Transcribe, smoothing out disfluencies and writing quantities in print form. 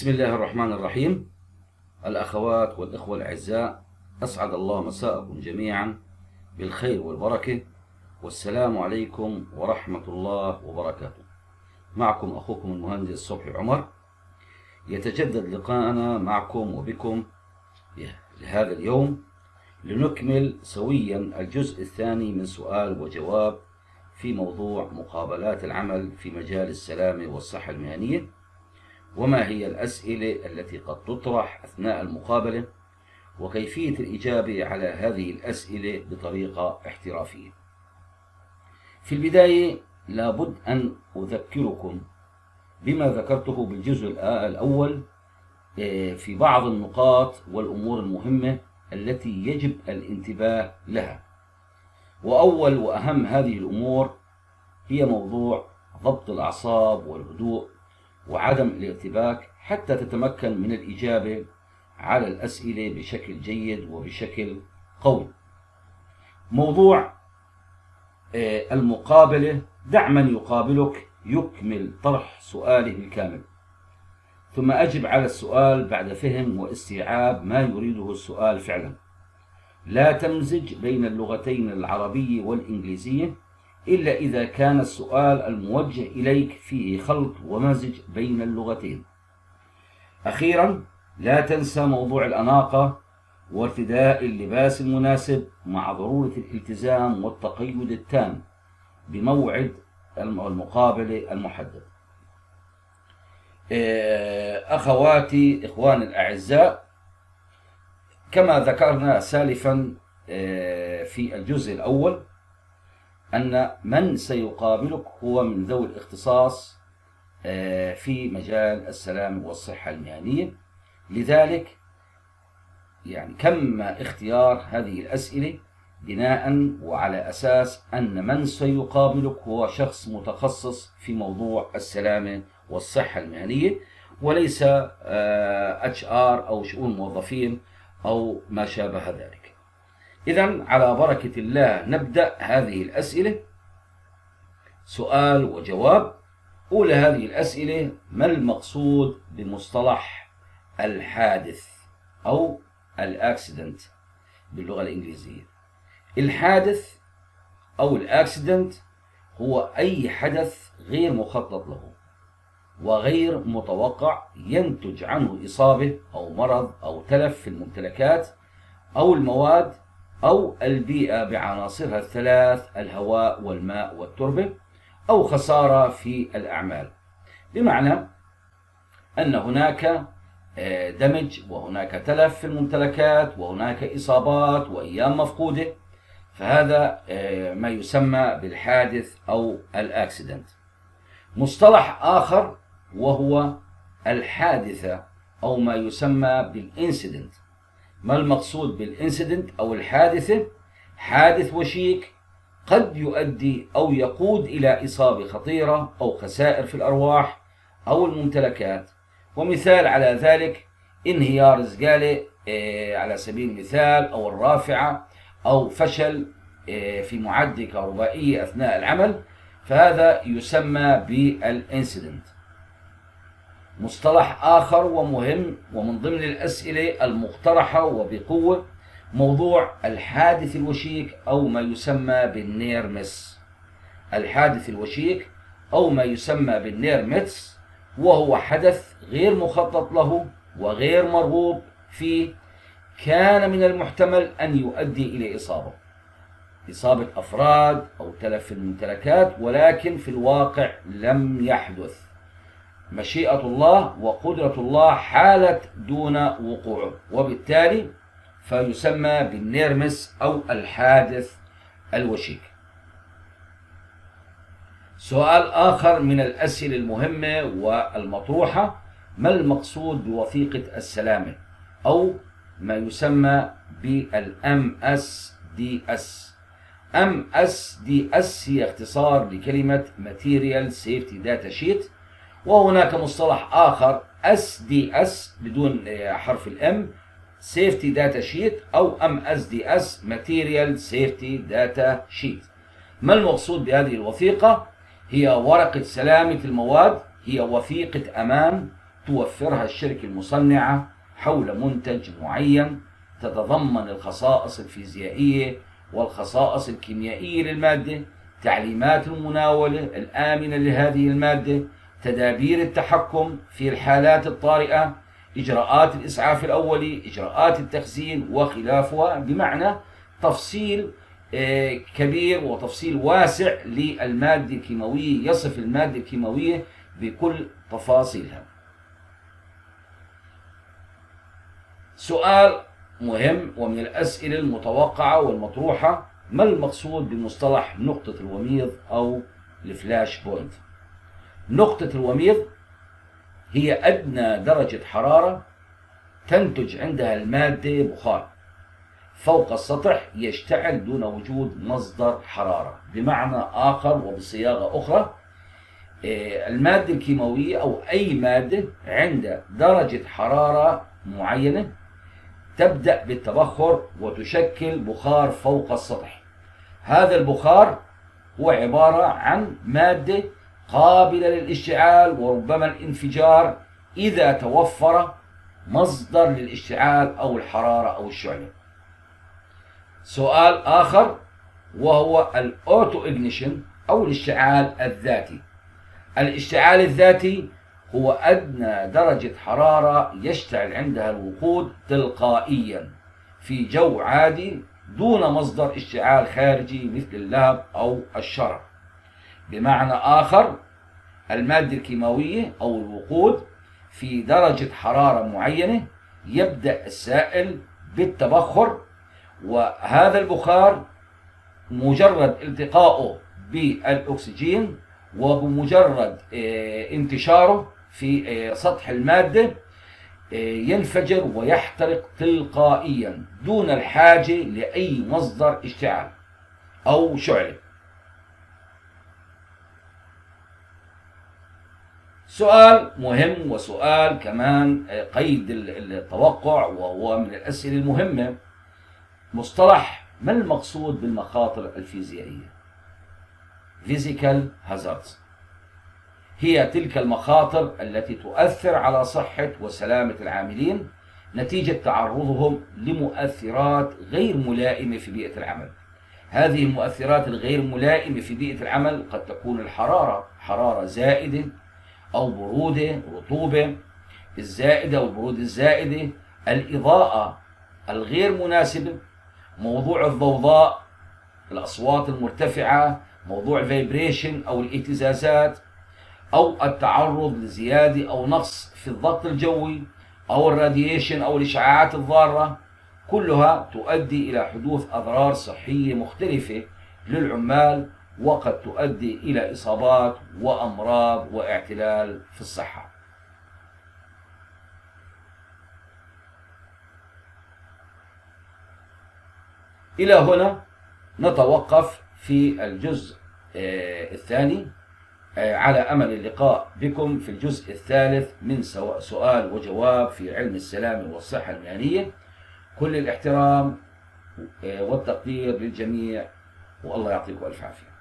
بسم الله الرحمن الرحيم. الأخوات والإخوة الأعزاء، أسعد الله مساءكم جميعا بالخير والبركة، والسلام عليكم ورحمة الله وبركاته. معكم أخوكم المهندس صبحي عمر. يتجدد لقاءنا معكم وبكم لهذا اليوم لنكمل سويا الجزء الثاني من سؤال وجواب في موضوع مقابلات العمل في مجال السلامة والصحة المهنية، وما هي الأسئلة التي قد تطرح أثناء المقابلة، وكيفية الإجابة على هذه الأسئلة بطريقة احترافية. في البداية لابد أن أذكركم بما ذكرته بالجزء الأول في بعض النقاط والأمور المهمة التي يجب الانتباه لها. وأول وأهم هذه الأمور هي موضوع ضبط الأعصاب والهدوء وعدم الارتباك حتى تتمكن من الإجابة على الأسئلة بشكل جيد وبشكل قوي. موضوع المقابلة: دع من يقابلك يكمل طرح سؤاله بالكامل، ثم أجب على السؤال بعد فهم واستيعاب ما يريده السؤال فعلا. لا تمزج بين اللغتين العربية والإنجليزية إلا إذا كان السؤال الموجه إليك فيه خلط ومزج بين اللغتين. أخيرا، لا تنسى موضوع الأناقة وارتداء اللباس المناسب مع ضرورة الالتزام والتقيد التام بموعد المقابلة المحدد. أخواتي إخواني الأعزاء، كما ذكرنا سالفا في الجزء الأول أن من سيقابلك هو من ذوي الاختصاص في مجال السلامة والصحة المهنية. لذلك تم اختيار هذه الأسئلة بناء وعلى أساس أن من سيقابلك هو شخص متخصص في موضوع السلامة والصحة المهنية، وليس HR أو شؤون موظفين أو ما شابه ذلك. إذن على بركة الله نبدأ هذه الأسئلة سؤال وجواب. أولى هذه الأسئلة: ما المقصود بمصطلح الحادث أو الأكسيدنت باللغة الإنجليزية؟ الحادث أو الأكسيدنت هو أي حدث غير مخطط له وغير متوقع ينتج عنه إصابة أو مرض أو تلف في الممتلكات أو المواد أو البيئة بعناصرها الثلاث: الهواء والماء والتربة، أو خسارة في الأعمال. بمعنى أن هناك دمج وهناك تلف في الممتلكات وهناك إصابات وأيام مفقودة، فهذا ما يسمى بالحادث أو الأكسيدنت. مصطلح آخر وهو الحادثة أو ما يسمى بالإنسيدنت. ما المقصود بالإنسيدنت أو الحادثة؟ حادث وشيك قد يؤدي أو يقود إلى إصابة خطيرة أو خسائر في الأرواح أو الممتلكات. ومثال على ذلك انهيار الزقالة على سبيل المثال، أو الرافعة، أو فشل في معدة كهربائية أثناء العمل، فهذا يسمى بالإنسيدنت. مصطلح آخر ومهم ومن ضمن الأسئلة المقترحة وبقوة موضوع الحادث الوشيك أو ما يسمى بالنير مس. الحادث الوشيك أو ما يسمى بالنير مس وهو حدث غير مخطط له وغير مرغوب فيه، كان من المحتمل أن يؤدي إلى إصابة أفراد أو تلف في الممتلكات، ولكن في الواقع لم يحدث. مشيئة الله وقدرة الله حالت دون وقوعه، وبالتالي فيسمى بالنيرمس أو الحادث الوشيك. سؤال آخر من الأسئلة المهمة والمطروحة: ما المقصود بوثيقة السلامة أو ما يسمى بالMSDS؟ MSDS هي اختصار لكلمة Material Safety Data Sheet، وهناك مصطلح آخر SDS بدون حرف الM Safety Data Sheet أو MSDS Material Safety Data Sheet. ما المقصود بهذه الوثيقة؟ هي ورقة سلامة المواد، هي وثيقة أمان توفرها الشركة المصنعة حول منتج معين تتضمن الخصائص الفيزيائية والخصائص الكيميائية للمادة، تعليمات المناولة الآمنة لهذه المادة، تدابير التحكم في الحالات الطارئة، إجراءات الإسعاف الأولي، إجراءات التخزين وخلافها، بمعنى تفصيل كبير وتفصيل واسع للمادة الكيماوية، يصف المادة الكيماوية بكل تفاصيلها. سؤال مهم ومن الأسئلة المتوقعة والمطروحة: ما المقصود بمصطلح نقطة الوميض أو الفلاش بوينت؟ نقطة الوميض هي أدنى درجة حرارة تنتج عندها المادة بخار فوق السطح يشتعل دون وجود مصدر حرارة. بمعنى آخر وبصياغة أخرى، المادة الكيماوية أو أي مادة عند درجة حرارة معينة تبدأ بالتبخر وتشكل بخار فوق السطح. هذا البخار هو عبارة عن مادة قابلة للاشتعال وربما الانفجار إذا توفر مصدر للاشتعال أو الحرارة أو الشعلة. سؤال آخر وهو الأوتو إجنيشن أو الاشتعال الذاتي. الاشتعال الذاتي هو أدنى درجة حرارة يشتعل عندها الوقود تلقائيا في جو عادي دون مصدر اشتعال خارجي مثل اللهب أو الشرر. بمعنى آخر، المادة الكيماوية أو الوقود في درجة حرارة معينة يبدأ السائل بالتبخر، وهذا البخار مجرد التقائه بالأكسجين وبمجرد انتشاره في سطح المادة ينفجر ويحترق تلقائيا دون الحاجة لأي مصدر اشتعال أو شعلة. سؤال مهم وسؤال كمان قيد التوقع وهو من الأسئلة المهمة: مصطلح ما المقصود بالمخاطر الفيزيائية؟ Physical Hazards هي تلك المخاطر التي تؤثر على صحة وسلامة العاملين نتيجة تعرضهم لمؤثرات غير ملائمة في بيئة العمل. هذه المؤثرات الغير ملائمة في بيئة العمل قد تكون الحرارة، حرارة زائدة أو برودة، رطوبة الزائدة أو البرودة الزائدة، الإضاءة الغير مناسبة، موضوع الضوضاء، الأصوات المرتفعة، موضوع الفايبريشن أو الاهتزازات، أو التعرض لزيادة أو نقص في الضغط الجوي، أو الراديشن أو الإشعاعات الضارة، كلها تؤدي إلى حدوث أضرار صحية مختلفة للعمال وقد تؤدي إلى إصابات وأمراض واعتلال في الصحة. إلى هنا نتوقف في الجزء الثاني، على أمل اللقاء بكم في الجزء الثالث من سؤال وجواب في علم السلامة والصحة المهنية. كل الاحترام والتقدير للجميع، والله يعطيكم ألف عافية.